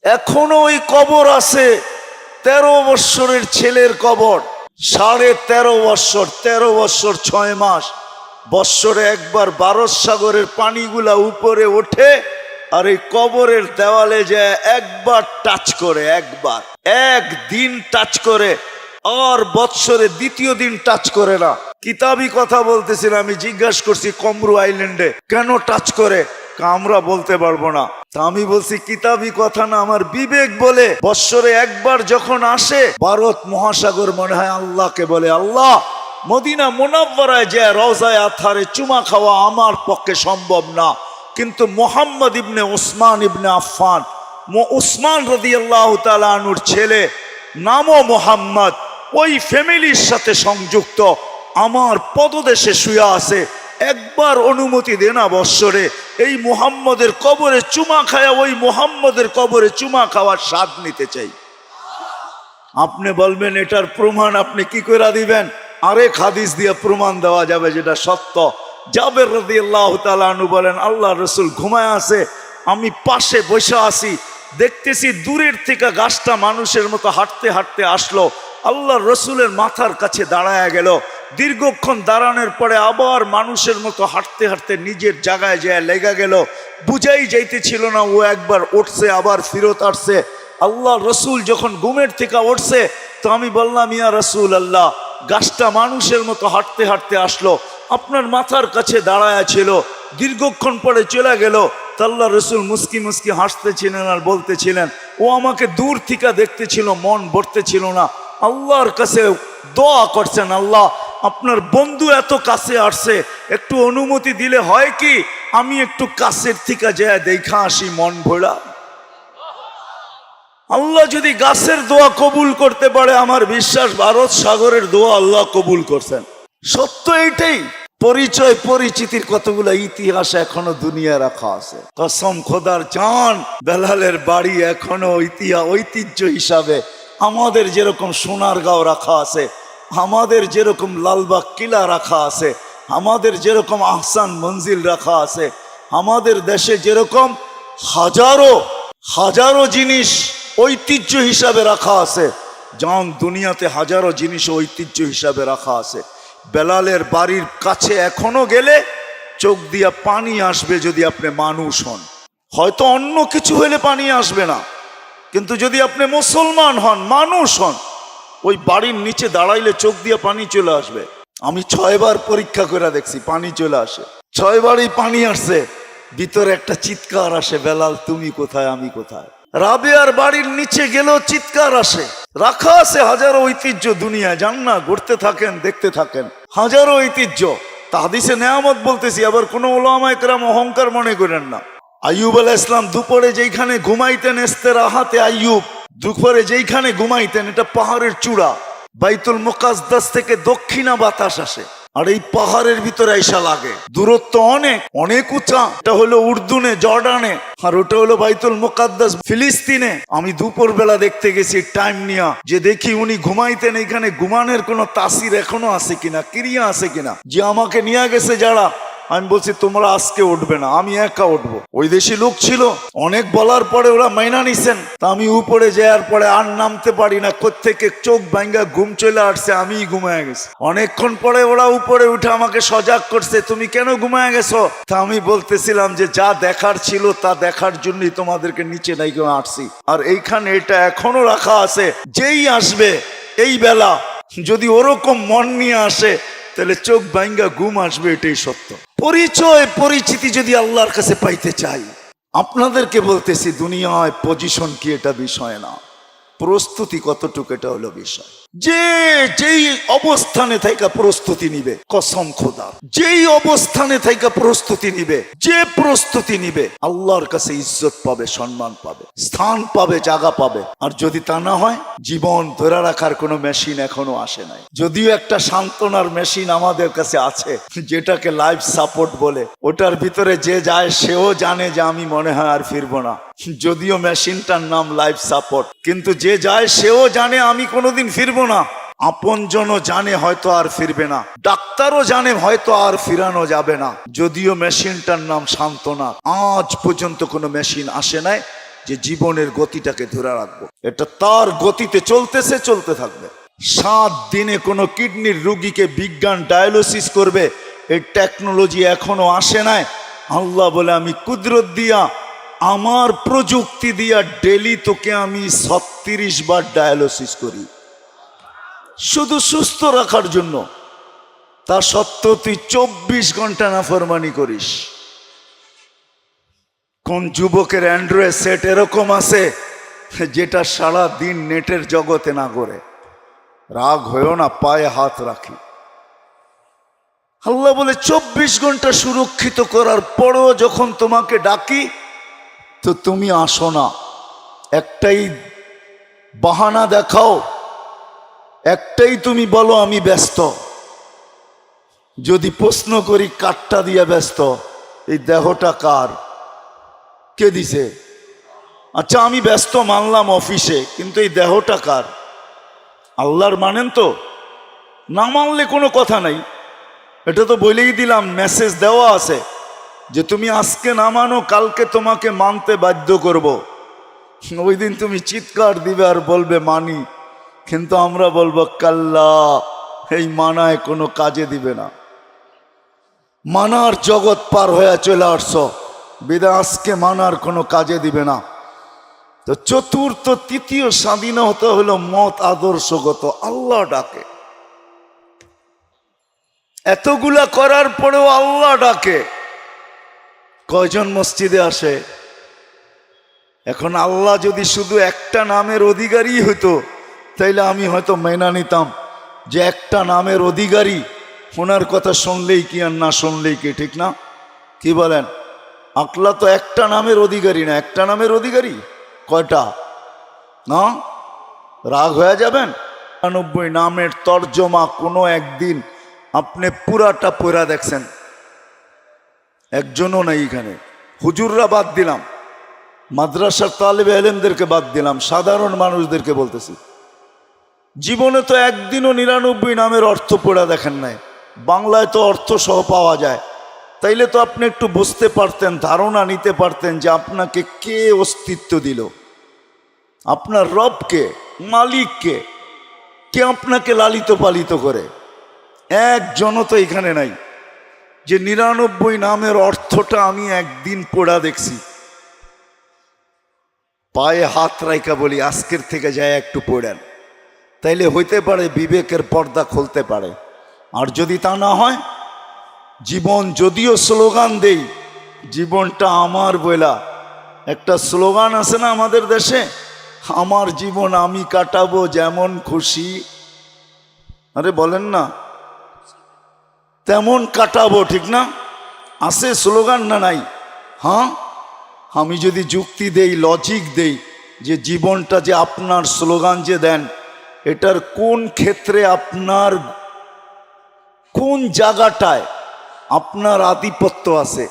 এখনো ওই কবর আছে। 13 বৎসরের ছেলের কবর, 13.5 বৎসর, 13 বৎসর 6 মাস। বৎসরে একবার ভারত সাগরের পানিগুলা উপরে ওঠে আর এই কবরের দেওয়ালে যায় একবার টাচ করে, একদিন টাচ করে, আর বৎসরে দ্বিতীয় দিন টাচ করে না। কিতাবি কথা বলতেছিলাম, আমি জিজ্ঞাসা করছি কমরু আইল্যান্ডে কেন টাচ করে, আমরা বলতে পারবো না। তা আমি বলছি কিতাবি কথা না, আমার বিবেক বলে বৎসরে একবার যখন আসে ভারত মহাসাগর মনে হয় আল্লাহকে বলে, আল্লাহ মদিনা মুনাওয়ারায় যে রওজায়ে আতহারে চুমা খাওয়া আমার পক্ষে সম্ভব না, কিন্তু মুহাম্মদ ইবনে উসমান ইবনে আফফান, উসমান রাদিয়াল্লাহু তাআলা আনহুর ছেলে, নামও মুহাম্মদ, ওই ফ্যামিলির সাথে সংযুক্ত, আমার পদদেশে শুয়ে আছে, একবার অনুমতি দে না বৎসরে এই মুহাম্মদের কবরে চুমা খায়া, ওই মুহাম্মদের কবরে চুমা খাওয়ার স্বাদ নিতে চাই। আপনি বলবেন এটার প্রমাণ আপনি কি করে দিবেন? আরেক হাদিস দিয়ে প্রমাণ দেওয়া যাবে যেটা সত্য। জাবের রাদিয়াল্লাহু তাআলা আনহু বলেন, আল্লাহ রাসূল ঘুমায় আছে, আমি পাশে বসে আছি, দেখতেছি দূরের থেকে গাছটা মানুষের মতো হাঁটতে হাঁটতে আসলো, আল্লাহ রসুলের মাথার কাছে দাঁড়ায় গেল। দীর্ঘক্ষণ দাঁড়ানোর পরে আবার মানুষের মতো হাঁটতে হাঁটতে নিজের জায়গায় যায় লেগে গেল। বুঝাই যাইতেছিল না ও একবার উঠছে আবার ফিরত আসছে। আল্লাহ রসুল যখন ঘুমের থেকে উঠছে তো আমি বললাম, ইয়া রাসূল আল্লাহ, গাছটা মানুষের মতো হাঁটতে হাঁটতে আসলো, আপনার মাথার কাছে দাঁড়ায় ছিল, দীর্ঘক্ষণ পরে চলে গেল। আল্লাহ রসুল মুস্কি মুস্কি হাসতেছিলেন আর বলতেছিলেন, ও আমাকে দূর থেকে দেখতেছিল, মন ভরতেছিল না। আল্লাহর কাছে দোয়া করছেন, আল্লাহ আপনার বন্ধু এত কাছে আসছে, একটু অনুমতি দিলে হয় কি আমি একটু কাছের থেকে যায় দেখা আসি মন ভরা। আল্লাহ যদি গাছের দোয়া কবুল করতে পারে, আমার বিশ্বাস ভারত সাগরের দোয়া আল্লাহ কবুল করছেন। সত্য এইটাই। পরিচয় পরিচিতির কতগুলো ইতিহাস এখনো দুনিয়া রাখা আছে। কসম খোদার জান, বেলালের বাড়ি এখনো ঐতিহ্য হিসাবে আমাদের যেরকম সোনারগাঁও রাখা আছে, আমাদের যেরকম লালবাগ কিলা রাখা আছে, আমাদের যেরকম আহসান মঞ্জিল রাখা আছে, আমাদের দেশে যেরকম হাজারো হাজারো জিনিস ঐতিহ্য হিসাবে রাখা আছে, জান দুনিয়াতে হাজারো জিনিস ঐতিহ্য হিসাবে রাখা আছে। বেলালের বাড়ির কাছে এখনো গেলে চোখ দিয়া পানি আসবে যদি আপনি মানুষ হন। হয়তো অন্য কিছু হলে পানি আসবে না, কিন্তু যদি আপনি মুসলমান হন, মানুষ হন, ওই বাড়ির নিচে দাঁড়াইলে চোখ দিয়ে পানি চলে আসবে। আমি 6 বার পরীক্ষা করে দেখছি, পানি চলে আসে। 6 বারই পানি আসছে, ভিতরে একটা চিৎকার আসে, বেলাল তুমি কোথায়, আমি কোথায়। রাবেয়ার বাড়ির নিচে গেলেও চিৎকার আসে। রাখা আছে হাজারো ঐতিহ্য দুনিয়ায়, যান না, ঘুরতে থাকেন, দেখতে থাকেন, হাজারো ঐতিহ্য। তা হাদিসে নেয়ামত বলতেছি, আবার কোনো ওলামায়ে কেরাম অহংকার মনে করেন না। আইয়ুব আলাইহিস সালাম দুপুরে যেইখানে ঘুমাইতেন, ইস্তেরাহাতে আইয়ুব, দুপুরে যেইখানে ঘুমাইতেন, এটা পাহাড়ের চূড়া, বাইতুল মুকাদ্দাস থেকে দক্ষিণা বাতাস আসে, আর এই পাহাড়ের ভিতরে আইসা লাগে। দূরত্ব অনেক অনেক উঁচা। এটা হলো উর্দুনে, জর্ডানে, আর ওটা হলো বাইতুল মুকাদ্দাস ফিলিস্তিনে। আমি দুপুর বেলা দেখতে গেছি টাইম নিয়া, যে দেখি উনি ঘুমাইতেন, এইখানে ঘুমানোর কোনো তাসির এখনো আছে কিনা, ক্রিয়া আছে কিনা। যে আমাকে নিয়ে গেছে যারা, আমি বলছি তোমরা আজকে উঠবে না, আমি একা উঠবো। ওই দেশি লোক ছিল, অনেক বলার পরে ওরা মাইনা নিছেন। তা আমি উপরে যাওয়ার পরে আর নামতে পারি না, কোত্থেকে চোখ ভাঙ্গা ঘুম চলে আসছে, আমি ঘুমায় গেছি। অনেকক্ষণ পরে ওরা উপরে উঠে আমাকে সজাগ করছে, তুমি কেন ঘুমায় গেছো? তা আমি বলতেছিলাম যে যা দেখার ছিল তা দেখার জন্যই তোমাদেরকে নিচে নাই কেউ আসছি। আর এইখানে এটা এখনো রাখা আছে, যেই আসবে এই বেলা যদি ওরকম মন নিয়ে আসে তাহলে চোখ ভাঙ্গা ঘুম আসবে, এটাই সত্য। পরিচয় পরিচিতি যদি আল্লাহর কাছে পাইতে চাই, আপনাদেরকে বলতেছি দুনিয়ায় পজিশন কি এটা বিষয় না, প্রস্তুতি কতটুকু এটা হলো বিষয়। যেই অবস্থানে থাইকা প্রস্তুতি নিবে, কসম খোদা, যেই অবস্থানে থাইকা প্রস্তুতি নিবে, যে প্রস্তুতি নিবে, আল্লাহর কাছে ইজ্জত পাবে, সম্মান পাবে, স্থান পাবে, জায়গা পাবে। আর যদি তা না হয়, জীবন ধরে রাখার কোনো মেশিন এখনো আসে নাই। যদিও একটা সান্ত্বনার মেশিন আমাদের কাছে আছে, যেটাকে লাইফ সাপোর্ট বলে, ওটার ভিতরে যে যায় সেও জানে যে আমি মনে হয় আর ফিরবো না। যদিও মেশিনটার নাম লাইফ সাপোর্ট, কিন্তু যে যায় সেও জানে আমি কোনোদিন ফিরবো না। আপনজনও জানে হয়তো আর ফিরবে না, ডাক্তারও জানে হয়তো আর ফিরানো যাবে না। যদিও মেশিনটার নাম সান্ত্বনা, আজ পর্যন্ত কোনো মেশিন আসে নাই যে জীবনের গতিটাকে ধরে রাখবো, এটা তার গতিতে চলতেছে, চলতে থাকবে। 7 দিনে কোনো কিডনির রুগীকে বিজ্ঞান ডায়ালিসিস করবে, এই টেকনোলজি এখনো আসে নাই। আল্লাহ বলে আমি কুদরত দিয়া, আমার প্রযুক্তি দিয়া ডেলি তোকে আমি 36 বার ডায়ালিসিস করি, শুধু সুস্থ রাখার জন্য। তা সত্ত্বেও তুই 24 ঘন্টা নাফরমানি করিস। কোন যুবকের অ্যান্ড্রয়েড সেট এরকম আছে যেটা সারা দিন নেটের জগতে না করে? রাগ হয়েও না, পায়ে হাত রাখি। আল্লাহ বলে 24 ঘন্টা সুরক্ষিত করার পরও যখন তোমাকে ডাকি তো তুমি আসো না। একটাই বাহানা দেখাও, একটাই তুমি বলো আমি ব্যস্ত। যদি প্রশ্ন করি কাঠটা দিয়ে ব্যস্ত, এই দেহটা কার, কে দিছে? আচ্ছা আমি ব্যস্ত মানলাম অফিসে, কিন্তু এই দেহটা কার? আল্লাহর মানেন তো? না মানলে কোনো কথা নাই, এটা তো বলেই দিলাম, মেসেজ দেওয়া আছে যে তুমি আজকে না মানো কালকে তোমাকে মানতে বাধ্য করব। ওই দিন তুমি চিৎকার দিবে আর বলবে মানি, কিন্তু আমরা বলবো কাল্লা, এই মানায় কোনো কাজে দিবে না। মানার জগৎ পার হয়ে চলে আসছ, বিদায় আজকে মানার কোনো কাজে দিবে না। তো চতুর্থ তৃতীয় স্বাধীনতা হলো মত আদর্শগত। আল্লাহ ডাকে, এতগুলা করার পরেও আল্লাহ ডাকে। কয়জন মসজিদে আসে? এখন আল্লাহ যদি শুধু একটা নামের অধিকারী হতো তাইলে আমি হয়তো মেনা নিতাম যে একটা নামের অধিকারী, ওনার কথা শুনলেই কি আর না শুনলেই কি, ঠিক না? কি বলেন? আল্লাহ তো একটা নামের অধিকারী না, একটা নামের অধিকারী কয়টা? না রাগ হয়ে যাবেন? 99 নামের তর্জমা কোনো একদিন আপনি পুরাটা পড়া দেখছেন? একজনও নাই এখানে। হুজুররা বাদ দিলাম, মাদ্রাসার তালেবে ইলমদেরকে বাদ দিলাম, সাধারণ মানুষদেরকে বলতেছি, জীবনে তো একদিনও 99 নামের অর্থ পড়া দেখেন নাই। বাংলায় তো অর্থ সহ পাওয়া যায়, তাইলে তো আপনি একটু বুঝতে পারতেন, ধারণা নিতে পারতেন যে আপনাকে কে অস্তিত্ব দিল, আপনার রবকে, মালিককে, কে আপনাকে লালিত পালিত করে। একজনও তো এখানে নাই যে 99 নামের অর্থটা আমি একদিন পড়া দেখছি। পায়ে হাত রাইকা বলি আজকের থেকে যায় একটু পড়েন, তাইলে হইতে পারে বিবেকের পর্দা খুলতে পারে। আর যদি তা না হয়, জীবন যদিও স্লোগান দেই, জীবনটা আমার বইলা একটা স্লোগান আছে না আমাদের দেশে, আমার জীবন আমি কাটাবো যেমন খুশি, আরে বলেন না, তেমন কাটাবো, ঠিক না? আছে স্লোগান না নাই? হ্যাঁ, আমি যদি যুক্তি দেই, লজিক দেই যে জীবনটা যে আপনার, স্লোগান যে দেন, এটার কোন ক্ষেত্রে আপনার, কোন জায়গাটায় আপনার আধিপত্য আছে,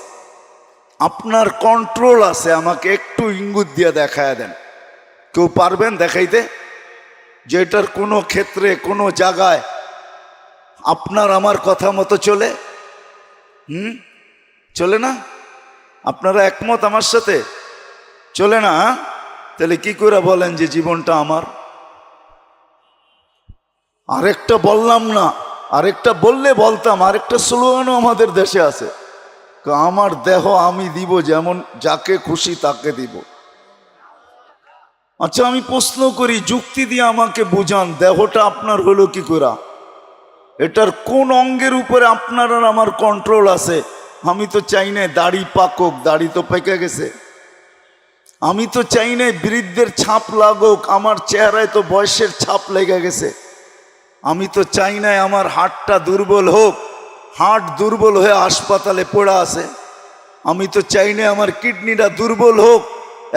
আপনার কন্ট্রোল আছে, আমাকে একটু ইঙ্গুত দিয়ে দেখায় দেন। কেউ পারবেন দেখাইতে যে এটার কোনো ক্ষেত্রে, কোনো জায়গায় আপনার আমার কথা মতো চলে? চলে না? আপনারা একমত আমার সাথে? চলে না? তাহলে কি করে বলেন যে জীবনটা আমার? আরেকটা বললাম না, আরেকটা বললে বলতাম, আরেকটা স্লোগানও আমাদের দেশে আছে, আমার দেহ আমি দিব যেমন, যাকে খুশি তাকে দিব। আচ্ছা আমি প্রশ্ন করি, যুক্তি দিয়ে আমাকে বুঝান, দেহটা আপনার হলো কি করে? এটার কোন অঙ্গের উপরে আপনার আর আমার কন্ট্রোল আছে? আমি তো চাই না দাড়ি পাকক, দাড়ি তো পেকে গেছে। আমি তো চাই না বৃদ্ধের ছাপ লাগুক, আমার চেহারায় তো বয়সের ছাপ লেগে গেছে। আমি তো চাই না আমার হার্টটা দুর্বল হোক, হার্ট দুর্বল হয়ে হাসপাতালে পড়া আছে। আমি তো চাই না আমার কিডনিটা দুর্বল হোক,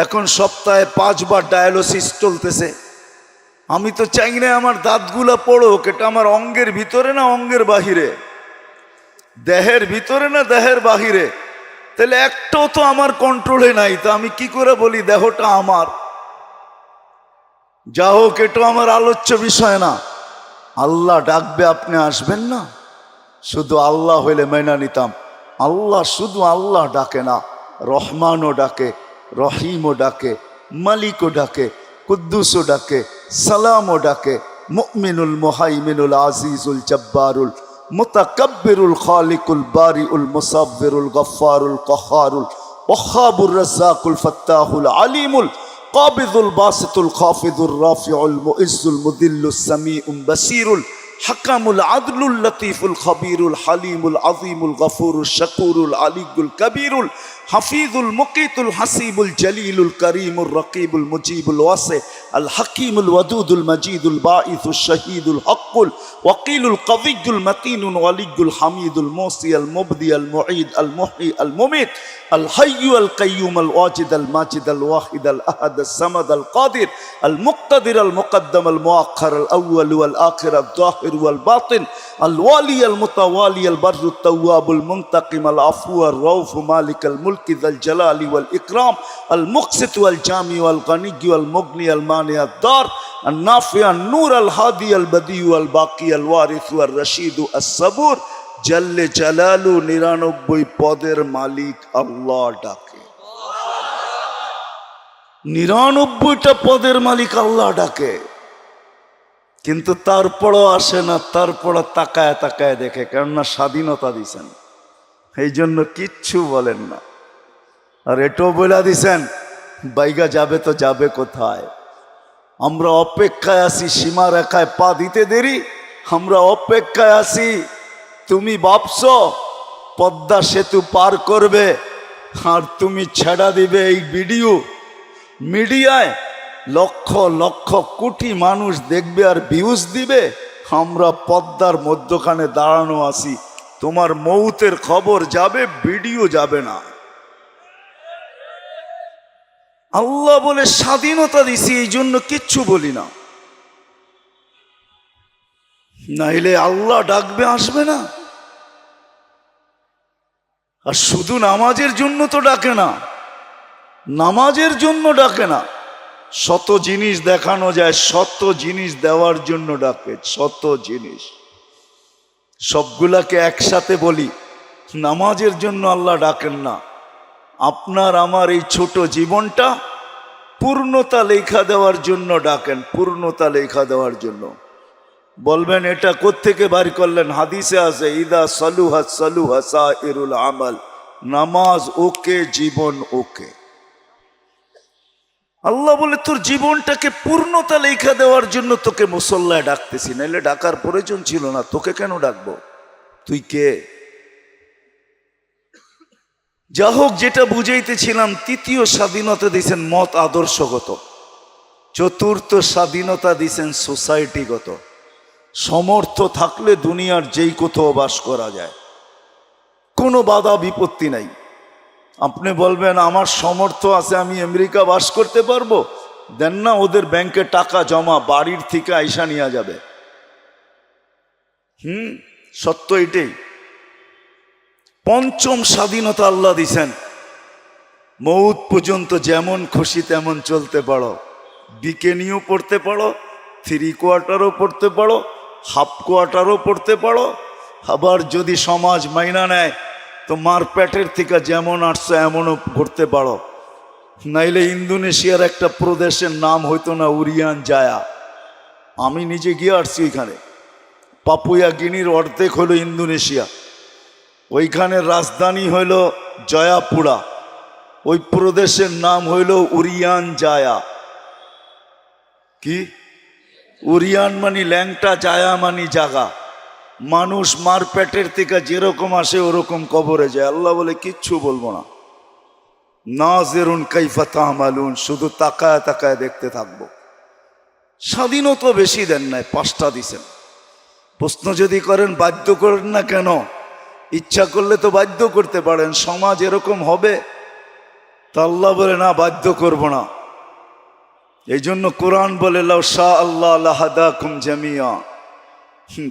এখন সপ্তাহে 5 বার ডায়ালিসিস চলতেছে। আমি তো চাই না আমার দাঁতগুলা পড়ুক, এটা আমার অঙ্গের ভিতরে না অঙ্গের বাহিরে, দেহের ভিতরে না দেহের বাহিরে? তাহলে একটাও তো আমার কন্ট্রোলে নাই, তা আমি কি করে বলি দেহটা আমার? যা হোক, এটাও আমার আলোচ্য বিষয় না। আল্লাহ ডাকবে, আপনি আসবেন না? শুধু আল্লাহ হইলে মেনা নিতাম। আল্লাহ শুধু আল্লাহ ডাকে না, রহমানও ডাকে, রহিমও ডাকে, মালিকও ডাকে, কুদ্দুসও ডাকে, সালামও ডাকে, মুমিনুল মুহাইমিনুল আজিজুল জব্বারুল মুতাকাব্বিরুল খালিকুল বারিউল মুসাব্বিরুল গফফারুল কহারুল ওয়াহাবুর রাজ্জাকুল ফাত্তাহুল আলিমুল কাবিদুল বাসিতুল খাফিদুর রাফিউল মুইজ্জুল মুদিল্লুস সামিউল বাসিরুল হাকামুল আদলুল লতীফুল খবীরুল হালিমুল আযীমুল গফুরুল শাকুরুল আলিয়ুল কবীরুল হাফিজুল মুকিতুল হাসিবুল জলিলুল করিমুল রকিবুল মুজিবুল ওয়াসি আল হাকিমুল ওয়াদুদুল মজিদুল বাঈসুল শহীদুল হকুল ওয়াকিলুল কবিয়ুল মতিনুল ওয়ালিয়ুল হামিদুল মুসি আল মুবদি আল মুঈদ আল মুহয়ি আল মুমিত আল হাইয়্যু আল কাইয়্যুম আল ওয়াজিদ আল মাজিদ আল ওয়াহিদ আল আহাদ আল সামাদ আল কাদির আল মুক্তাদির আল মুকদ্দম আল মুআখ্খার আল আউয়াল ওয়াল আখির আল যাহির ওয়াল বাতিন আল ওয়ালি আল মুতাওয়ালি আল বাররু তাওয়াবুল মুনতাকিম আল আফু আর রাউফ মালিক আল মুলক যাল জালালি ওয়াল ইকরাম আল মুকসিত ওয়াল জামি ওয়াল গনি ওয়াল মুগনি আল মানি আদ দার আল নাফি আল নূর আল হাদি আল বদি আল বাকি আল ওয়ারিস ওয়াল রশিদ আস সাবুর জাল্লে জালালু 99 পদের মালিক আল্লাহ ডাকে। 99টা পদের মালিক আল্লাহ ডাকে, কিন্তু তারপরও আসে না, তারপর তাকায় তাকায় দেখে, কেননা স্বাধীনতা দিছেন, এই জন্য কিচ্ছু বলেন না। আর এটাও বলে দিছেন বাইগা যাবে তো যাবে কোথায়। আমরা অপেক্ষায় আছি, সীমা রেখায় পা দিতে দেরি, আমরা অপেক্ষায় আছি। তুমি ভাবছো পদ্মা সেতু পার করবে আর তুমি ছেড়া দিবে এই ভিডিও মিডিয়ায়, লক্ষ লক্ষ কোটি মানুষ দেখবে আর ভিউজ দিবে। আমরা পদ্মার মধ্যখানে দাঁড়ানো আছি, তোমার মৌতের খবর যাবে, ভিডিও যাবে না। আল্লাহ বলে স্বাধীনতা দিছি, এই জন্য কিচ্ছু বলি না, নাইলে আল্লাহ ডাকবে আসবে না। আর শুধু নামাজের জন্য তো ডাকে না, নামাজের জন্য ডাকে না, শত জিনিস দেখানো যায়, শত জিনিস দেওয়ার জন্য ডাকে, শত জিনিস। সবগুলাকে একসাথে বলি, নামাজের জন্য আল্লাহ ডাকেন না। আপনার আমার এই ছোট জীবনটা পূর্ণতা লেখা দেওয়ার জন্য ডাকেন, পূর্ণতা লেখা দেওয়ার জন্য। বলবেন এটা কোত্থেকে বাড়ি করলেন? হাদিসে আছে, ইদা সালুহা সালুহা সাইরুল আমাল, নামাজ ওকে, জীবন ওকে। আল্লাহ বলে তোর জীবনটাকে পূর্ণতা লেখা দেওয়ার জন্য তোকে মুসল্লায় ডাকতেছি, নাইলে ডাকার প্রয়োজন ছিল না। তোকে কেন ডাকবো? তুই কে? যা হোক, যেটা বুঝাইতেছিলাম, তৃতীয় স্বাধীনতা দিয়েছেন মত আদর্শগত, চতুর্থ স্বাধীনতা দিয়েছেন সোসাইটিগত। সমর্থ থাকলে দুনিয়ার যেই কোথাও বাস করা যায়, কোনো বাধা বিপত্তি নাই। আপনি বলবেন আমার সমর্থ আছে, আমি আমেরিকা বাস করতে পারবো, দেন না, ওদের ব্যাংকে টাকা জমা, বাড়ির থেকে আইসা নিয়ে যাবে। সত্য এটাই। পঞ্চম স্বাধীনতা আল্লাহ দিছেন, মৌত পর্যন্ত যেমন খুশি তেমন চলতে পারো, বিকেনিও পড়তে পারো, 3 কোয়ার্টারও পড়তে পারো, হাফ কোয়ার্টারও পড়তে পারো। আবার যদি সমাজ মাইনা নেয় তো মার পেটের থেকে যেমন আসছো এমনও করতে পারো। নাইলে ইন্দোনেশিয়ার একটা প্রদেশের নাম হইতো না উরিয়ান জায়া, আমি নিজে গিয়ে আসছি ওইখানে। পাপুয়া গিনির অর্ধেক হলো ইন্দোনেশিয়া, ওইখানের রাজধানী হইল জয়াপুরা, ওই প্রদেশের নাম হইল উরিয়ান জায়া। কি? উরিয়ান মানি ল্যাংটা, জায়া মানি জাগা। মানুষ মার পেটের থেকে যেরকম আসে ওরকম কবরে যায়। আল্লাহ বলে কিচ্ছু বলবো না, নাজিরুন কাইফা তা'মালুন, শুধু তাকায় তাকায় দেখতে থাকবো। স্বাধীনতা বেশি দেন নাই, 5টা দিছেন। প্রশ্ন যদি করেন বাধ্য করেন না কেন, ইচ্ছা করলে তো বাধ্য করতে পারেন, সমাজ এরকম হবে। তা আল্লাহ বলে না, বাধ্য করব না। এই জন্য কোরআন বলে লাউ শা আল্লাহ লাহাদাকুম জামিয়া,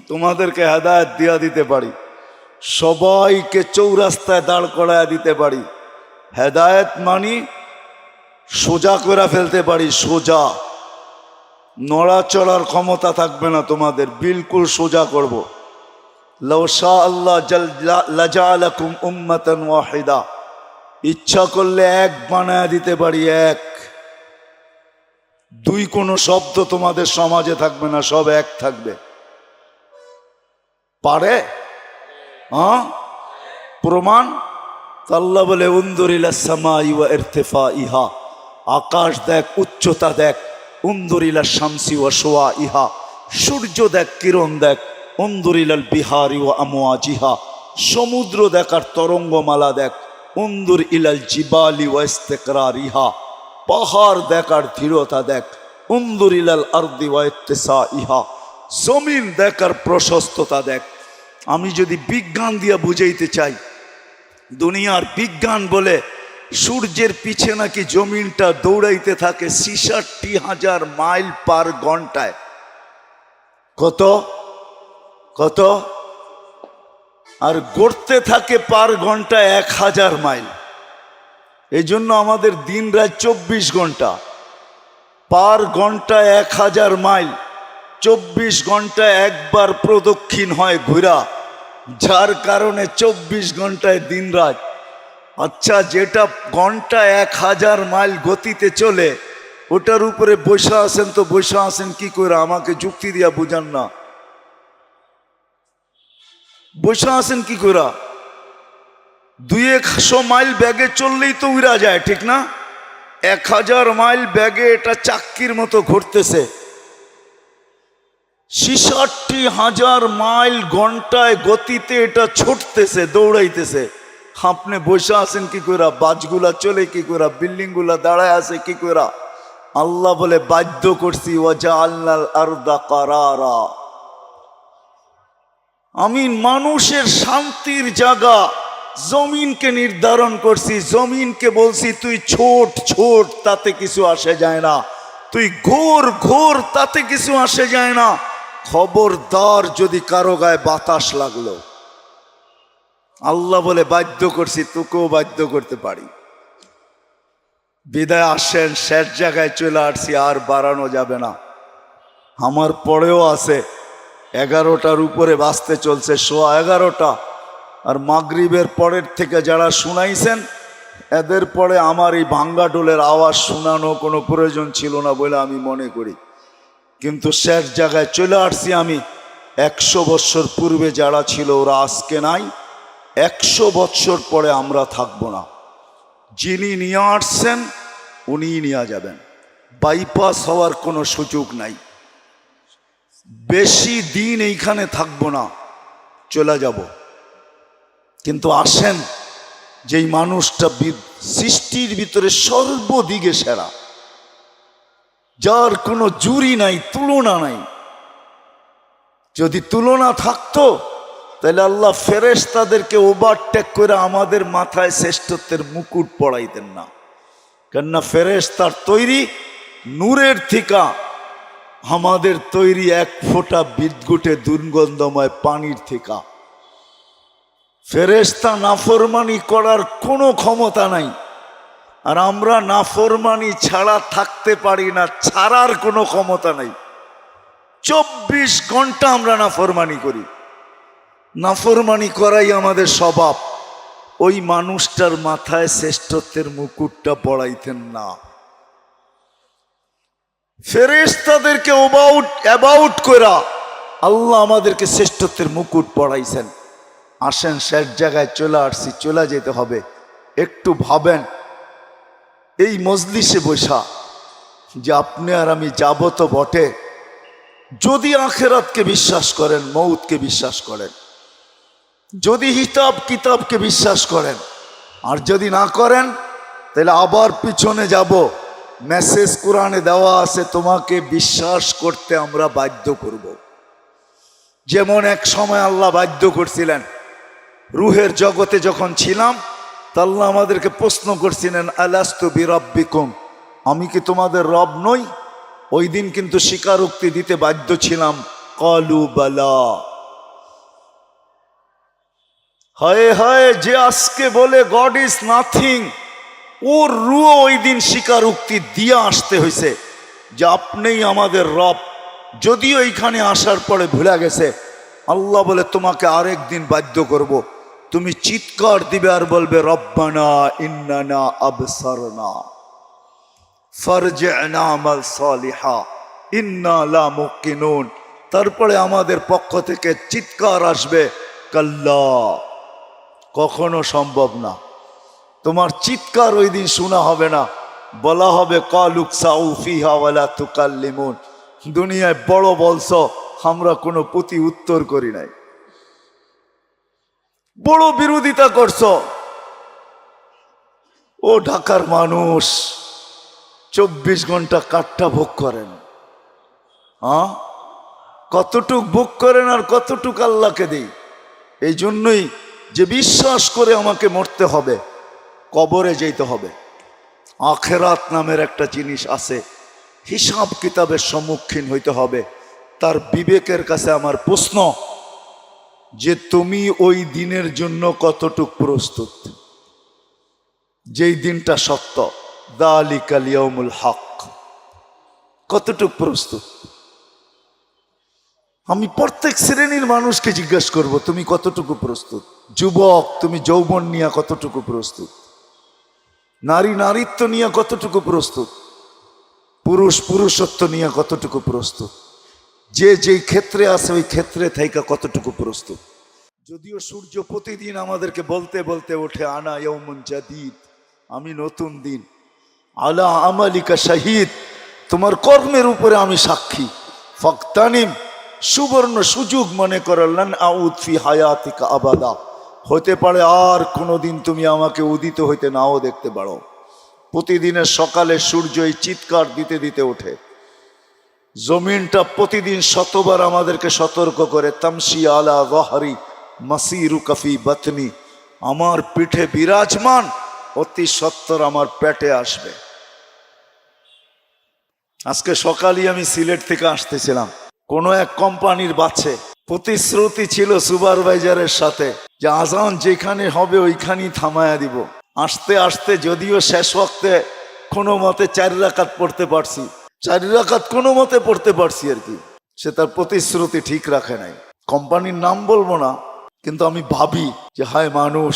তোমাদেরকে হেদায়েত দিয়া দিতে পারি, সবাইকে চৌরাস্তায় দাঁড় করায় দিতে পারি। হেদায়েত মানি সোজা করে ফেলতে পারি, সোজা, নড়াচড়ার ক্ষমতা থাকবে না তোমাদের, বিলকুল সোজা করব। লাউ শা আল্লাহ লাজালাকুম উম্মাতান ওয়াহিদা, ইচ্ছা করলে এক বানায় দিতে পারি, এক। দুই কোনো শব্দ তোমাদের সমাজে থাকবে না, সব এক থাকবে। পারে? হ্যাঁ, প্রমাণ? আল্লাহ বলে উনদুরিলা সামাই ওয়া ইরতিফাইহা, আকাশ দেখ, উচ্চতা দেখ। উনদুরিলা শামসি ওয়া শুআইহা, সূর্য দেখ, কিরণ দেখ। উনদুরিলাল বিহারি ওয়া আমওয়াজিহা, সমুদ্র দেখ আর তরঙ্গমালা দেখ। উনদুর ইলাল জিবালি ওয়া ইস্তিকরারিহা, পাহাড় দেখ আর দৃঢ়তা দেখ। উনদুর ইলাল আরদি ওয়া ইত্তিসাইহা, জমিন দেখ আর প্রশস্ততা দেখ। আমি যদি বিজ্ঞান দিয়ে বুঝাইতে চাই, দুনিয়ার বিজ্ঞান বলে সূর্যের পিছে নাকি জমিনটা দৌড়াইতে থাকে ৬৬,০০০ মাইল পার ঘন্টায়। কত কত? আর গড়তে থাকে পার ঘন্টায় ১,০০০ মাইল। এই জন্য আমাদের দিন রাত ২৪ ঘন্টা, পার ঘন্টায় ১,০০০ মাইল। ২৪ ঘন্টায় একবার প্রদক্ষিণ হয় ঘুরা, যার কারণে ২৪ ঘন্টায় দিন রাত। আচ্ছা, যেটা ঘন্টায় ১,০০০ মাইল গতিতে চলে, ওটার উপরে বসে আছেন, তো বসে আছেন কি করে? আমাকে যুক্তি দিয়া বুঝান না, বসে আছেন কি করে? ২০০ মাইল ব্যাগে চললেই তো উড়া যায়, ঠিক না? ১,০০০ মাইল ব্যাগে এটা চাক্কির মতো ঘুরতেছে। ৬৬,০০০ মাইল ঘন্টায় গতিতে এটা ছুটতেছে, দৌড়াইতেছে। আপনি বসে আছেন কি করে? বাসগুলা চলে কি করে? বিল্ডিং গুলা দাঁড়ায় আছে কি করে? আল্লাহ বলে বাধ্য করছি, ওয়াজআলনাল আরদা কারারা, আমি মানুষের শান্তির জায়গা জমিনকে নির্ধারণ করছি। জমিনকে বলছি তুই ছোট ছোট, তাতে কিছু আসে যায় না। তুই ঘোর ঘোর, তাতে কিছু আসে যায় না। খবরদার যদি কারো গায়ে বাতাস লাগলো, আল্লাহ বলে বাধ্য করছি, তোকেও বাধ্য করতে পারি। বিদায় আসেন, শেষ জায়গায় চলে আসছি, আর বাড়ানো যাবে না। আমার পরেও আছে 11টার উপরে বাজতে চলছে, 11:15। আর মাগরিবের পরের থেকে যারা শুনাইছেন, এদের পরে আমার এই ভাঙ্গা ডোলের আওয়াজ শোনানো কোনো প্রয়োজন ছিল না বলে আমি মনে করি। কিন্তু শেষ জায়গায় চলে আসছি আমি। 100 বৎসর পূর্বে যারা ছিল ওরা আজকে নাই, 100 বৎসর পরে আমরা থাকবো না। যিনি নিয়ে আসছেন উনিই নিয়ে যাবেন, বাইপাস হওয়ার কোনো সুযোগ নাই। বেশি দিন এইখানে থাকবো না, চলে যাব। কিন্তু আসেন, যেই মানুষটা সৃষ্টির ভিতরে সর্বদিকে সেরা, যার কোনো জুরি নাই, তুলনা নাই। যদি তুলনা থাকতো তাহলে আল্লাহ ফেরেশতাদেরকে ওভারটেক করে আমাদের মাথায় শ্রেষ্ঠত্বের মুকুট পড়াইতেন না। কেননা ফেরেশতার তৈরি নূরের থিকা, আমাদের তৈরি এক ফোঁটা বিদ্যুটে দুর্গন্ধময় পানির থিকা। ফেরেশতা নাফরমানি করার কোনো ক্ষমতা নাই, আর আমরা নাফরমানি ছাড়া থাকতে পারি না, ছাড়ার কোনো ক্ষমতা নাই। 24 ঘন্টা আমরা নাফরমানি করি, নাফরমানি করাই আমাদের স্বভাব। ওই মানুষটার মাথায় শ্রেষ্ঠত্বের মুকুটটা পড়াইতেন না। ফেরেশতাদেরকে অ্যাবাউট করা আল্লাহ আমাদেরকে শ্রেষ্ঠত্বের মুকুট পড়াইছেন। আসেন, শেষ জায়গায় চলে আসছি, চলে যেতে হবে। একটু ভাবেন, এই মজলিসে বসা যে আপনি আর আমি যাব তো বটে, যদি আখেরাতকে বিশ্বাস করেন, মৌতকে বিশ্বাস করেন, যদি হিসাব কিতাবকে বিশ্বাস করেন, আর যদি না করেন তাহলে আবার পিছনে যাব। মেসেজ কোরআনে দেওয়া আছে, তোমাকে বিশ্বাস করতে আমরা বাধ্য করব। যেমন এক সময় আল্লাহ বাধ্য করছিলেন, রুহের জগতে যখন ছিলাম, তা আল্লাহ আমাদেরকে প্রশ্ন করছিলেন, আলাস্তু বিরাব্বিকুম, আমি কি তোমাদের রব নই? ওই দিন কিন্তু স্বীকারোক্তি দিতে বাধ্য ছিলাম, ক্বালু বালা। হায় হায়, যে আজকে বলে গড ইজ নাথিং, ওর রুহ ওই দিন স্বীকারোক্তি দিয়ে আসতে হয়েছে যে আপনিই আমাদের রব। যদিও এইখানে আসার পরে ভুলে গেছে। আল্লাহ বলে তোমাকে আরেক দিন বাধ্য করব, তুমি চিৎকার দিবে আর বলবে রব্বানা ইন্নানা আবসারনা। ফারজি'না আমাল সালিহা ইন্না লা মুকিনুন। তারপরে আমাদের পক্ষ থেকে চিৎকার আসবে, কাল্লা, কখনো সম্ভব না। তোমার চিৎকার ওই দিন শোনা হবে না, বলা হবে কালুক সাউ ফিহা ওয়ালা তুকাল্লিমুন। দুনিয়ায় বড় বলছো, আমরা কোনো প্রতি উত্তর করি নাই, বড় বিরোধিতা করছো। ও ঢাকার মানুষ 24 ঘন্টা কাঠটা ভোগ করেন, হ্যাঁ, কতটুক ভোগ করেন আর কতটুক আল্লাহকে দেই। এই জন্যই যে বিশ্বাস করে আমাকে মরতে হবে, কবরে যেতে হবে। আখেরাত নামের একটা জিনিস আছে, হিসাব কিতাবের সম্মুখীন হইতে হবে। তার বিবেকের কাছে আমার প্রশ্ন যে তুমি ওই দিনের জন্য কতটুক প্রস্তুত, যেই দিনটা সত্য, যালিকাল ইয়াউমুল হক, কতটুক প্রস্তুত? আমি প্রত্যেক শ্রেণীর মানুষকে জিজ্ঞাসা করব, তুমি কতটুকু প্রস্তুত? যুবক, তুমি যৌবন নিয়ে কতটুকু প্রস্তুত? নারী নারীত্ব নিয়ে কতটুকু প্রস্তুত? পুরুষ পুরুষত্ব নিয়ে কতটুকু প্রস্তুত? যে যেই ক্ষেত্রে আছে ওই ক্ষেত্রে থাইকা কতটুকু প্রস্তুত? যদিও সূর্য প্রতিদিন আমাদেরকে বলতে বলতে ওঠে, আনা ইয়াউমুন জাদীদ, আমি নতুন দিন, আলা আমালিকা শাহিদ, তোমার কর্মের উপরে আমি সাক্ষী, ফাকতানিম, সুবর্ণ সুযোগ মনে করলেন, আউদ ফি হায়াতিকা আবাদা, হতে পারে আর কোনোদিন তুমি আমাকে উদিত হইতে নাও দেখতে পারো। প্রতিদিনের সকালে সূর্য এই চিৎকার দিতে দিতে ওঠে। জমিনটা প্রতিদিন শতবার আমাদেরকে সতর্ক করে, তামশি আলা যাহরি মাসিরু কাফি বাতনি, আমার পিঠে বিরাজমান, অতি সত্বর আমার পেটে আসবে। আজকে সকালই আমি সিলেট থেকে আসতেছিলাম, কোনো এক কোম্পানির বাসে প্রতিশ্রুতি ছিল সুপারভাইজারের সাথে যে আজান যেখানে হবে ওইখানেই থামায়া দিব। আসতে আসতে যদিও শেষ ওয়াক্তে কোনো মতে 4 রাকাত পড়তে পারছি, 4 রাকাত কোনো মতে পড়তে পারছি আর কি। সে তার প্রতিশ্রুতি ঠিক রাখে নাই। কোম্পানির নাম বলবো না, কিন্তু আমি ভাবি যে হায় মানুষ,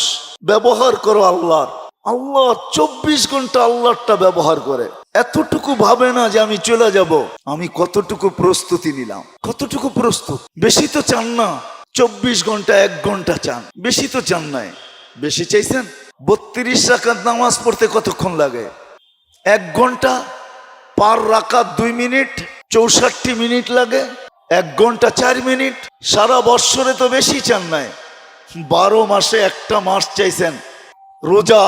ব্যবহার করো আল্লাহর। আল্লাহ 24 ঘন্টা আল্লাহরটা ব্যবহার করে, এতটুকু ভাবে না যে আমি চলে যাব। আমি কতটুকু প্রস্তুতি নিলাম, কতটুকু প্রস্তুত? বেশি তো চান না, 24 ঘন্টা 1 ঘন্টা চান, বেশি তো চান নাই। বেশি চাইছেন? 32 রাকাত নামাজ পড়তে কতক্ষণ লাগে? 1 ঘন্টা, পার রাকাত 2 মিনিট, 64 মিনিট লাগে, 1 ঘন্টা 4 মিনিট। সারা বৎসরে তো বেশি চান নাই, 12 মাসে একটা মাস চাইছেন। রোজা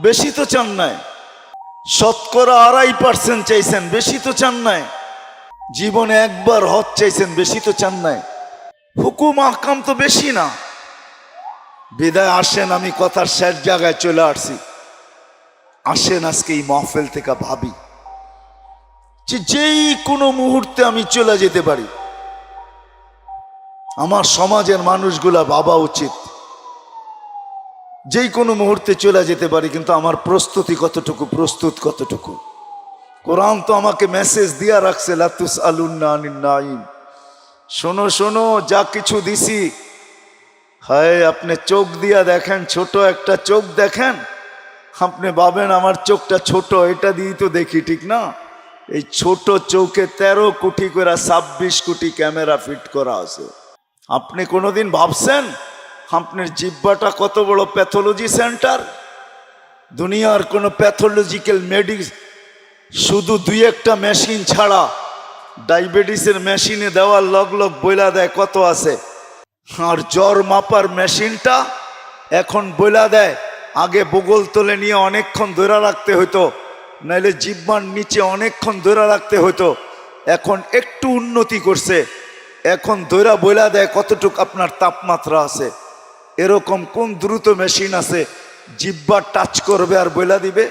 বেশি তো চান নাই, শতকরা 2.5% চাইছেন, বেশি তো চান নাই। জীবনে একবার হজ চাইছেন, বেশি তো চান নাই। হুকুম আহকাম তো বেশি না। বিদায় আসেন, আমি কথার শেষ জায়গায় চলে আসছি। আসেন আজকে এই মাহফিল থেকে ভাবি যে যেই কোনো মুহূর্তে আমি চলে যেতে পারি। আমার সমাজের মানুষগুলা ভাবা উচিত, যেই কোনো মুহূর্তে চলে যেতে পারি, কিন্তু আমার প্রস্তুতি কতটুকু, প্রস্তুত কতটুকু? কোরআন তো আমাকে মেসেজ দিয়া রাখছে, লা তুসআলুন্না আনিন নাঈম। শোনো শোনো, যা কিছু দিছি, হায় আপনি চোখ দিয়া দেখেন, ছোট একটা চোখ দেখেন, আপনি ভাবেন আমার চোখটা ছোট, এটা দিয়েই তো দেখি, ঠিক না? এই ছোট চোখে 13 কোটি করে 26 কোটি ক্যামেরা ফিট করা আছে। আপনি কোনোদিন ভাবছেন আপনার জিহ্বাটা কত বড় প্যাথোলজি সেন্টার? দুনিয়ার কোনো প্যাথোলজিক্যাল শুধু 2-1টা মেশিন ছাড়া, ডায়াবেটিসের মেশিনে দেওয়ার লগ লগ বইলা দেয় কত আছে। আর জ্বর মাপার মেশিনটা এখন বইলা দেয়, আগে বগল তলে নিয়ে অনেকক্ষণ ধরে রাখতে হতো, নাইলে জিহ্বার নিচে অনেকক্ষণ ধরে রাখতে হতো। এখন একটু উন্নতি করছে, এখন ধৈরা বইলা দেয় কতটুক আপনার তাপমাত্রা আছে। এরকম কোন দ্রুত মেশিন আছে জিহ্বা টাচ করবে আর বইলা দিবে?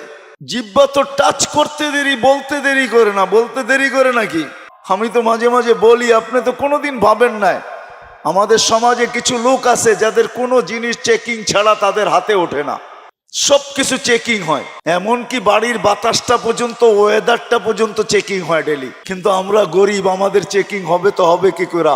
জিহ্বা তো টাচ করতে দেরি, বলতে দেরি করে না। বলতে দেরি করে নাকি? আমি তো মাঝে মাঝে বলি, আপনি তো কোনোদিন ভাবেন নাই আমাদের সমাজে কিছু লোক আছে যাদের কোনো জিনিস চেকিং ছাড়া তাদের হাতে ওঠে না, সব কিছু চেকিং হয়। এমনকি বাড়ির বাতাসটা পর্যন্ত, ওয়েদারটা পর্যন্ত চেকিং হয় ডেলি। কিন্তু আমরা গরিব, আমাদের চেকিং হবে তো হবে কি করে?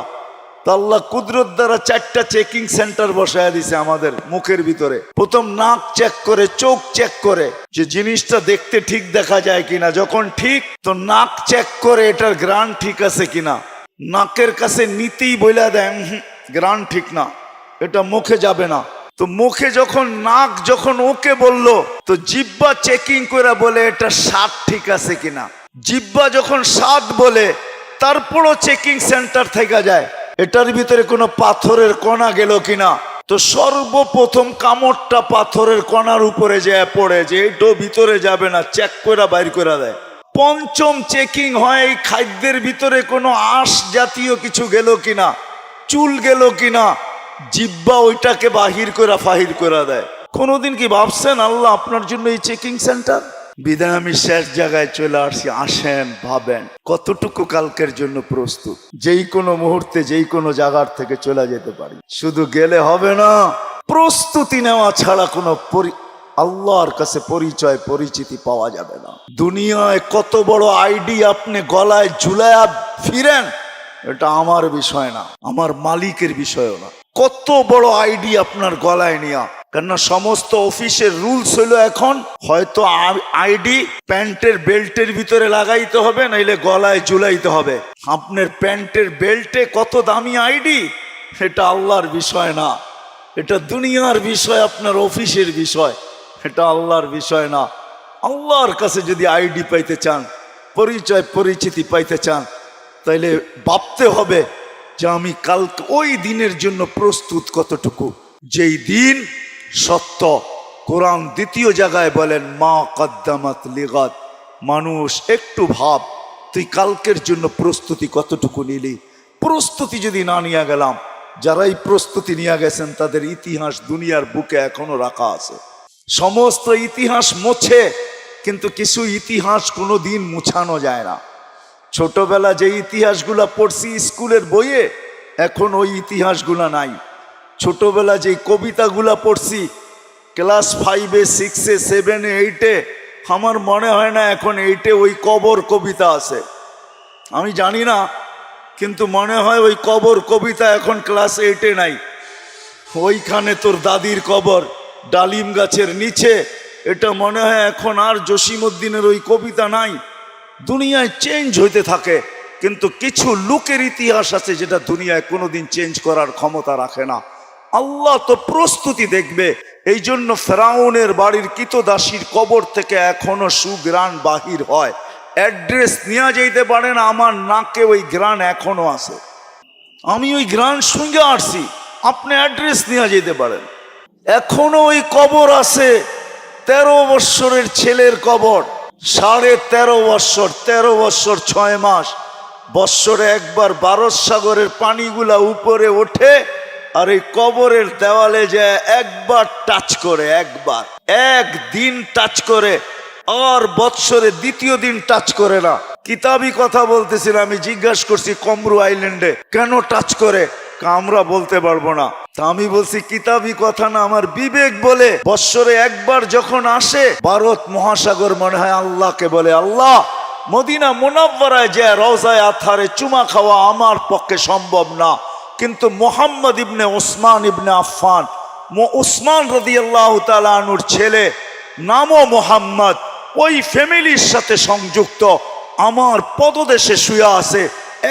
তা আল্লাহ কুদরত দ্বারা 4টা চেকিং সেন্টার বসায় দিছে আমাদের মুখের ভিতরে। প্রথম নাক চেক করে, চোখ চেক করে যে জিনিসটা দেখতে ঠিক দেখা যায় কিনা। যখন ঠিক, তো নাক চেক করে এটার গ্রান ঠিক আছে কিনা। নাকের কাছে নিতেই বলে দেয় গ্রান ঠিক না, এটা মুখে যাবে না। তো মুখে যখন নাক যখন ওকে বলল, তো জিহ্বা চেকিং করে বলে এটা স্বাদ ঠিক আছে কিনা। জিহ্বা যখন স্বাদ বলে, তারপরও চেকিং সেন্টার থেকে যায় এটার ভিতরে কোনো পাথরের কণা গেল কিনা। তো সর্বপ্রথম কামড়টা পাথরের কণার উপরে যায় পড়ে, যে এটো ভিতরে যাবে না, চেক করে বাইর করে দেয়। পঞ্চম চেকিং হয় এই খাদ্যের ভিতরে কোনো আঁশ জাতীয় কিছু গেল কিনা, চুল গেল কিনা। জিহ্বা ওইটাকে বাহির করে ফাহির করে দেয়। কোনোদিন কি ভাবছেন আল্লাহ আপনার জন্য এই চেকিং সেন্টার? বিদায় আমি শেষ জায়গায় চলে আসছি। আসেন, ভাবেন কতটুকু কালকের জন্য প্রস্তুত। যেই কোনো মুহূর্তে যেই কোনো জায়গার থেকে চলে যেতে পারি। শুধু গেলে হবে না, প্রস্তুতি নেওয়া ছাড়া কোনো আল্লাহর কাছে পরিচয় পরিচিতি পাওয়া যাবে না। দুনিয়ায় কত বড় আইডি আপনি গলায় ঝুলায়া ফিরেন, এটা আমার বিষয় না, আমার মালিকের বিষয়ও না। কত বড় আইডি আপনার গলায় নিয়া, কেননা সমস্ত অফিসের রুলস হইলো এখন হয়তো আইডি প্যান্টের বেল্টের ভিতরে লাগাইতে হবে, নাইলে গলায় ঝুলাইতে হবে। আপনার প্যান্টের বেল্টে কত দামি আইডি, এটা আল্লাহর বিষয় না, এটা দুনিয়ার বিষয়, আপনার অফিসের বিষয়, এটা আল্লাহর বিষয় না। আল্লাহর কাছে যদি আইডি পাইতে চান, পরিচয় পরিচিতি পাইতে চান, তাইলে ভাবতে হবে যে আমি কাল ওই দিনের জন্য প্রস্তুত কতটুকু। যেই দিন সত্য। কোরআন দ্বিতীয় জায়গায় বলেন মা কদ্দামাত লিগাত। মানুষ একটু ভাব, তুই কালকের জন্য প্রস্তুতি কতটুকু নিলি। প্রস্তুতি যদি না নিয়ে গেলাম, যারাই প্রস্তুতি নিয়ে গেছেন তাদের ইতিহাস দুনিয়ার বুকে এখনো রাখা আছে। সমস্ত ইতিহাস মোছে, কিন্তু কিছু ইতিহাস কোনো দিন মুছানো যায় না। ছোটবেলা যে ইতিহাসগুলা পড়ছি স্কুলের বইয়ে, এখন ওই ইতিহাসগুলা নাই। ছোটবেলা যে কবিতাগুলা পড়ছি ক্লাস 5-এ 6-এ 7-এ 8-এ, আমার মনে হয় না এখন 8-এ ওই কবর কবিতা আছে। আমি জানি না, কিন্তু মনে হয় ওই কবর কবিতা এখন ক্লাস 8-এ নাই। ওইখানে তোর দাদির কবর ডালিম গাছের নিচে, এটা মনে হয় এখন আর জসিমউদ্দিনের ওই কবিতা নাই। দুনিয়ায় চেঞ্জ হইতে থাকে, কিন্তু কিছু লোকের ইতিহাস আছে যেটা দুনিয়ায় কোনোদিন চেঞ্জ করার ক্ষমতা রাখে না। আল্লাহ তো প্রস্তুতি দেখবে। এই জন্য ফেরাউনের বাড়ির কৃতদাসীর কবর থেকে এখনো সুগ্রাণ বাহির হয়। অ্যাড্রেস নিয়ে যেতে পারে না, আমার নাকে ওই গ্রাণ এখনো আছে। আমি ওই গ্রাণ শুনে আসছি, আপনি অ্যাড্রেস নিয়ে যেতে পারেন। এখনো ওই কবর আছে। 13 বৎসরের ছেলের কবর, 13.5 বৎসর, 13 বৎসর 6 মাস। বৎসরে একবার ভারত সাগরের পানিগুলা উপরে ওঠে, আর এই কবরের দেওয়ালে যায় একবার টাচ করে, একবার একদিন টাচ করে, আর বৎসরে দ্বিতীয় দিন টাচ করে না। কিতাবি কথা বলতেছিলাম, আমি জিজ্ঞাসা করছি কমরু আইল্যান্ডে কেন টাচ করে, আমরা বলতে পারবো না। তা আমি বলছি কিতাবি কথা না, আমার বিবেক বলে বৎসরে একবার যখন আসে, ভারত মহাসাগর মনে হয় আল্লাহকে বলে, আল্লাহ মদিনা মুনাওয়ারায় যে রওজায়ে আতহারে চুমা খাওয়া আমার পক্ষে সম্ভব না, কিন্তু মোহাম্মদ ইবনে ওসমান ইবনে আফফান, ওসমান রাদিয়াল্লাহু তাআলা আনহুর ছেলে, নামও মোহাম্মদ, ওই ফ্যামিলির সাথে সংযুক্ত, আমার পদদেশে শুয়ে আছে,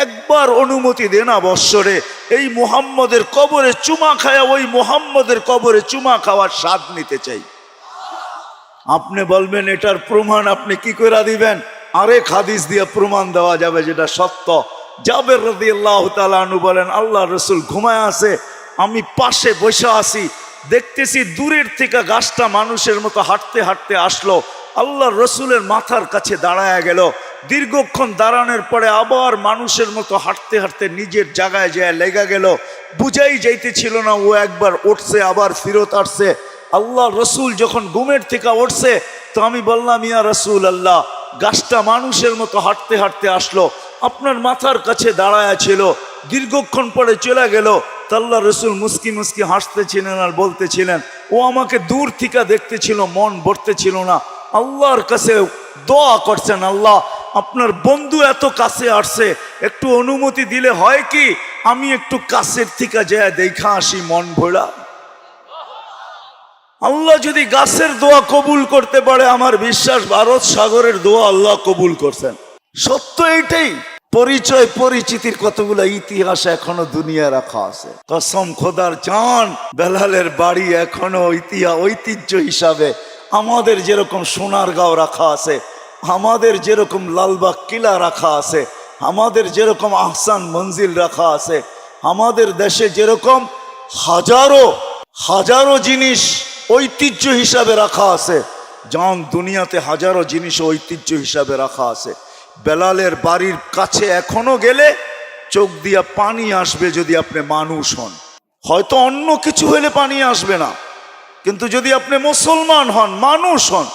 একবার অনুমতি দে না বৎসরে এই মুহাম্মদের কবরে চুমা খায়া ওই মুহাম্মদের কবরে চুমা খাওয়ার স্বাদ নিতে চাই। আপনি বলবেন এটার প্রমাণ আপনি কি করে দিবেন? আরেক হাদিস দিয়ে প্রমাণ দেওয়া যাবে যেটা সত্য। জাবের রাদিয়াল্লাহু তাআলা আনহু বলেন, আল্লাহ রসুল ঘুমায় আছে, আমি পাশে বসে আছি, দেখতেছি দূরের থেকে গাছটা মানুষের মতো হাঁটতে হাঁটতে আসলো, আল্লাহ রসুলের মাথার কাছে দাঁড়ায় গেল। দীর্ঘক্ষণ দাঁড়ানোর পরে আবার মানুষের মতো হাঁটতে হাঁটতে নিজের জায়গায় যায় লেগে গেল। বুঝাই যাইতেছিল না ও একবার উঠছে আবার ফিরত আসছে। আল্লাহ রসুল যখন ঘুমের থেকে উঠছে, তো আমি বললাম, ইয়া রসুল আল্লাহ, গাছটা মানুষের মতো হাঁটতে হাঁটতে আসলো, আপনার মাথার কাছে দাঁড়ায়া ছিল, দীর্ঘক্ষণ পরে চলে গেল। তো আল্লাহ রসুল মুস্কি মুস্কি হাসতেছিলেন আর বলতেছিলেন, ও আমাকে দূর থেকে দেখতেছিল, মন ভরতেছিল না। আল্লাহর কাছে দোয়া করছেন, আল্লাহ আপনার বন্ধু এত কাছে আসছে, একটু অনুমতি দিলে হয় কি আমি একটু কাছের থেকে যায় দেখা আসি মন ভোলা। আল্লাহ যদি গাছের দোয়া কবুল করতে পারে, আমার বিশ্বাস ভারত সাগরের দোয়া আল্লাহ কবুল করছেন। সত্য এইটাই। পরিচয় পরিচিতির কতগুলো ইতিহাস এখনো দুনিয়া রাখা আছে। কসম খোদার জান, বেলালের বাড়ি এখনো ঐতিহ্য হিসাবে আমাদের যেরকম সোনারগাঁও রাখা আছে, আমাদের যেরকম লালবাগ কিলা রাখা আছে, আমাদের যেরকম আহসান মঞ্জিল রাখা আছে, আমাদের দেশে যেরকম হাজারো হাজারো জিনিস ঐতিহ্য হিসাবে রাখা আছে, জান দুনিয়াতে হাজারো জিনিস ঐতিহ্য হিসাবে রাখা আছে। বেলালের বাড়ির কাছে এখনো গেলে চোখ দিয়া পানি আসবে যদি আপনি মানুষ হন। হয়তো অন্য কিছু হলে পানি আসবে না, কিন্তু যদি আপনি মুসলমান হন, মানুষ হন,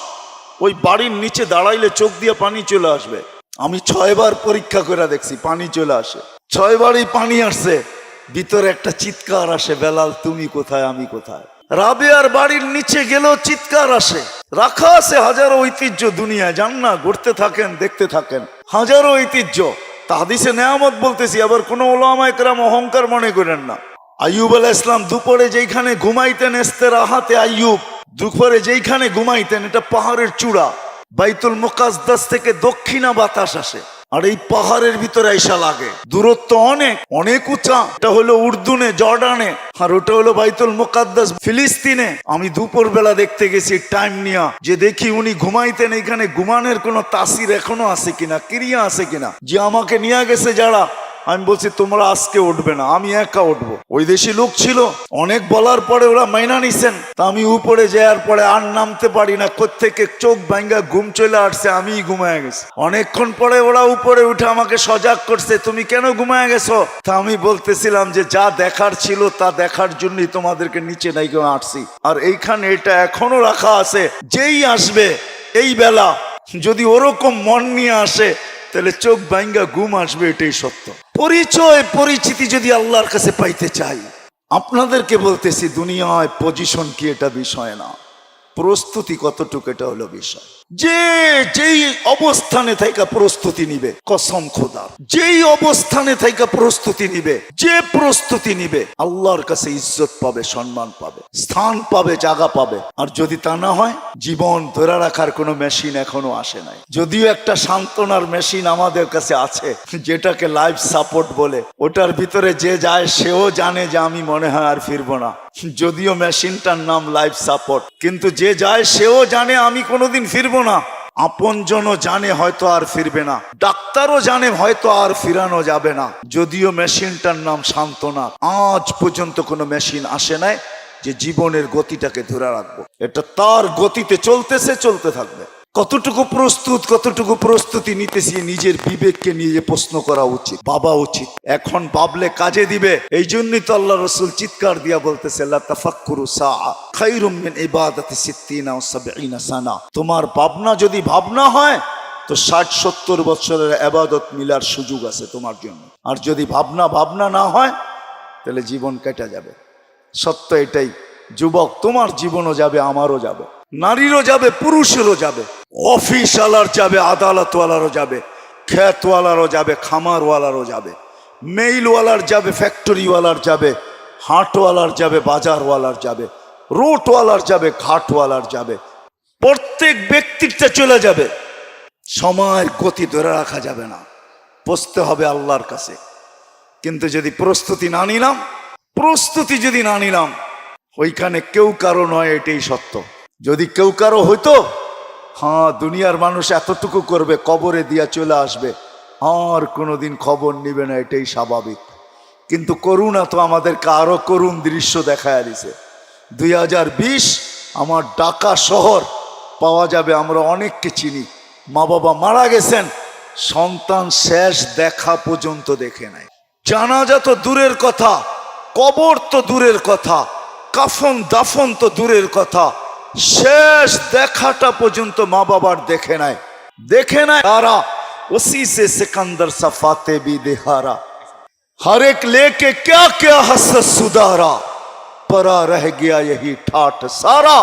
ওই বাড়ির নিচে দাঁড়াইলে চোখ দিয়ে পানি চলে আসবে। আমি 6 বার পরীক্ষা করে দেখছি, পানি চলে আসে। 6 বারই পানি আসছে, ভিতরে একটা চিৎকার আসে, বেলাল তুমি কোথায়, আমি কোথায়। রাবেয়ার বাড়ির নিচে গেলেও চিৎকার আসে। রাখা আছে হাজারো ঐতিহ্য দুনিয়ায়, যান না, ঘুরতে থাকেন, দেখতে থাকেন, হাজারো ঐতিহ্য। তা হাদিসে নেয়ামত বলতেছি, আবার কোনো ওলামায়ে কেরাম অহংকার মনে করেন না। আইয়ুব আলাইহিস সালাম দুপুরে যেইখানে ঘুমাইতেন, ইস্তেরাহাতে আইয়ুব, দুপুরে যেইখানে ঘুমাইতেন, এটা পাহাড়ের চূড়া। বাইতুল মুকাদ্দাস থেকে দক্ষিণা বাতাস আসে, আর এই পাহাড়ের ভিতরে আইসা লাগে। দূরত্ব অনেক অনেক উঁচা। এটা হলো উর্দুনে, জর্ডানে, আর ওটা হলো বাইতুল মুকাদ্দাস ফিলিস্তিনে। আমি দুপুর বেলা দেখতে গেছি টাইম নিয়া, যে দেখি উনি ঘুমাইতেন, এখানে ঘুমানোর কোনো তাসির এখনো আছে কিনা, ক্রিয়া আছে কিনা। যে আমাকে নিয়ে গেছে যারা, আমি বলছি তোমরা আজকে উঠবে না, আমি একা উঠবো। ওই দেশি লোক ছিল, অনেক বলার পরে ওরা মাইনা নিছেন। তা আমি উপরে যাওয়ার পরে আর নামতে পারি না, কোত্থেকে চোখ ভাঙ্গা ঘুম চলে আসছে, আমিই ঘুমায় গেছি। অনেকক্ষণ পরে ওরা উপরে উঠে আমাকে সজাগ করছে, তুমি কেন ঘুমায় গেছো? তা আমি বলতেছিলাম যে যা দেখার ছিল তা দেখার জন্যই তোমাদেরকে নিচে নাই কেউ আসছি। আর এইখানে এটা এখনো রাখা আছে, যেই আসবে এই বেলা যদি ওরকম মন নিয়ে আসে, তাহলে চোখ ভাঙ্গা ঘুম আসবে, এটাই সত্য। পরিচয় পরিচিতি যদি আল্লাহর কাছে পাইতে চাই, আপনাদেরকে বলতেছি, দুনিয়ায় পজিশন কি এটা বিষয় না, প্রস্তুতি কতটুকু এটা হলো বিষয়। যে যেই অবস্থানে থাইকা প্রস্তুতি নিবে, কসম খোদার, যেই অবস্থানে থাইকা প্রস্তুতি নিবে, যে প্রস্তুতি নিবে, আল্লাহর কাছে ইজ্জত পাবে, সম্মান পাবে, স্থান পাবে, জায়গা পাবে। আর যদি তা না হয়, জীবন ধরে রাখার কোনো মেশিন এখনো আসে নাই। যদিও একটা সান্ত্বনার মেশিন আমাদের কাছে আছে, যেটাকে লাইফ সাপোর্ট বলে। ওটার ভিতরে যে যায় সেও জানে যে আমি মনে হয় আর ফিরবো না, যদিও মেশিনটার নাম লাইফ সাপোর্ট। কিন্তু যে যায় সেও জানে আমি কোনোদিন ফিরবো না। আপনজনও জানে হয়তো আর ফিরবে না, ডাক্তারও জানে হয়তো আর ফিরানো যাবে না, যদিও মেশিনটার নাম সান্ত্বনা। আজ পর্যন্ত কোনো মেশিন আসে নাই যে জীবনের গতিটাকে ধরে রাখবো। এটা তার গতিতে চলতেছে, চলতে থাকবে। কতটুকু প্রস্তুত, কতটুকু প্রস্তুতি নিতেছি, নিজের বিবেককে নিয়ে প্রশ্ন করা উচিত, ভাবা উচিত। এখন ভাবলে কাজে দিবে। এই জন্যই তো আল্লাহ রসুল চিৎকার দিয়া বলতেছে, লা তাফাক্কুরু সাআ খায়রুম মিন ইবাদাতি 60 ও 70 সানা। তোমার ভাবনা যদি ভাবনা হয়, তো 60-70 বছরের ইবাদত মিলার সুযোগ আছে তোমার জন্য। আর যদি ভাবনা না হয়, তাহলে জীবন কেটে যাবে। সত্য এটাই। যুবক, তোমার জীবনও যাবে, আমারও যাবে, নারীরও যাবে, পুরুষেরও যাবে, অফিসওয়ালার যাবে, আদালতওয়ালারও যাবে, ক্ষেতওয়ালারও যাবে, খামারওয়ালারও যাবে, মেইলওয়ালার যাবে, ফ্যাক্টরিওয়ালার যাবে, হাটওয়ালার যাবে, বাজারওয়ালার যাবে, রোডওয়ালার যাবে, ঘাটওয়ালার যাবে। প্রত্যেক ব্যক্তিটা চলে যাবে। সময়ের গতি ধরে রাখা যাবে না, বসতে হবে আল্লাহর কাছে। কিন্তু যদি প্রস্তুতি না নিলাম, ওইখানে কেউ কারো নয়, এটাই সত্য। যদি কেউ কারো হইতো, হ্যাঁ, দুনিয়ার মানুষ এতটুকু করবে, কবরে দিয়া চলে আসবে, আর কোনোদিন খবর নিবে না, এটাই স্বাভাবিক। কিন্তু করুণা তো আমাদেরকে আরো করুণ দৃশ্য দেখায় দিছে। 2020 আমার ঢাকা শহর পাওয়া যাবে, আমরা অনেককে চিনি, মা বাবা মারা গেছেন, সন্তান শেষ দেখা পর্যন্ত দেখে নাই। জানাজা তো দূরের কথা, কবর তো দূরের কথা, কাফন দাফন তো দূরের কথা, শেষ দেখাটা পর্যন্ত মা বাবার দেখে নাই। তারা उसी से सिकंदर सफाते भी देहारा हर एक लेके क्या क्या हसरत सुधारा परा रह गया यही ठाठ सारा।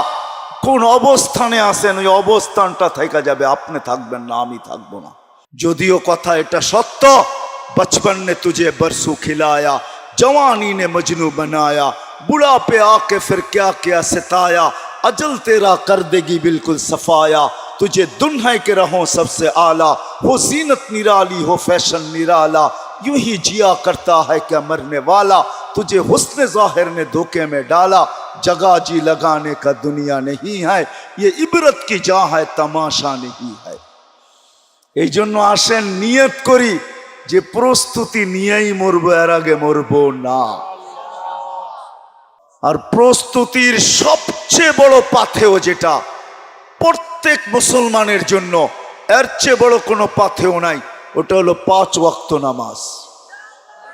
কোন অবস্থানে আছেন, ওই অবস্থানটা থেকে যাবে, আপনি থাকবেন না, আমি থাকবো না। যদিও কথা এটা সত্য, बचपन ने तुझे बरसों खिलाया, जवानी ने मजनू बनाया, बुढ़ापे आके फिर क्या क्या सताया, अजल तेरा कर देगी बिल्कुल सफाया, तुझे दुल्हन के रहो सबसे आला, हो जीनत निराली हो फैशन निराला, यूं ही जिया करता है क्या मरने वाला, तुझे हुस्न जाहिर ने धोखे में डाला, जगह जी लगाने का दुनिया नहीं है, ये इबरत की जा है तमाशा नहीं है। এই জন্য আসেন নিয়ত করি যে প্রস্তুতি নিয়েই মরবো, এর আগে মরবো না। আর প্রস্তুতির সবচেয়ে বড় পাথেয় যেটা প্রত্যেক মুসলমানের জন্য, এর চেয়ে বড় কোনো পাথেয় নাই, ওটা হলো 5 ওয়াক্ত নামাজ।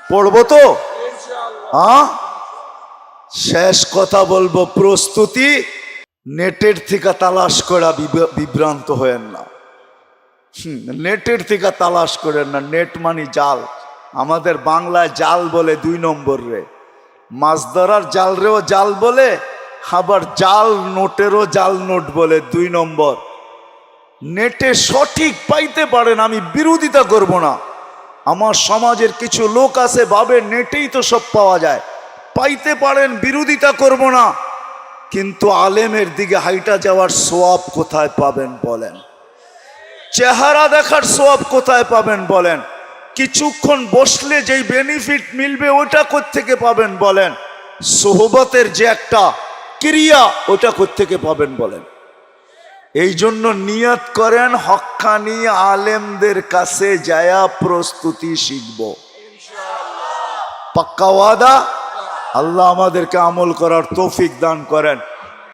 পড়বো তো? হ্যাঁ, শেষ কথা বলবো, প্রস্তুতি নেটের থেকে তালাশ করা, বিভ্রান্ত হয়েন না। নেটের থেকে তালাশ করেন না, নেট মানি জাল। আমাদের বাংলায় জাল বলে 2 নম্বর রে, মাছ ধরার জাল রেও জাল বলে, আবার জাল নোটেরও জাল নোট বলে 2 নম্বর। নেটে সঠিক পাইতে পারেন, আমি বিরোধিতা করব না। আমার সমাজের কিছু লোক আছে ভাবে নেটেই তো সব পাওয়া যায়, পাইতে পারেন, বিরোধিতা করব না। কিন্তু আলেমের দিকে হাইটা যাওয়ার সওয়াব কোথায় পাবেন বলেন? চেহারা দেখার সওয়াব কোথায় পাবেন বলেন? কিছুক্ষণ বসলে যেই বেনিফিট মিলবে ওটা কোত্থেকে পাবেন বলেন? সোহবতের যে একটা ক্রিয়া, ওটা কোত্থেকে পাবেন বলেন? এই জন্য নিয়ত করেন হক্কানি আলেমদের কাছে যায়া প্রস্তুতি শিখব। পাক্কা ওয়াদা? আল্লাহ আমাদেরকে আমল করার তৌফিক দান করেন।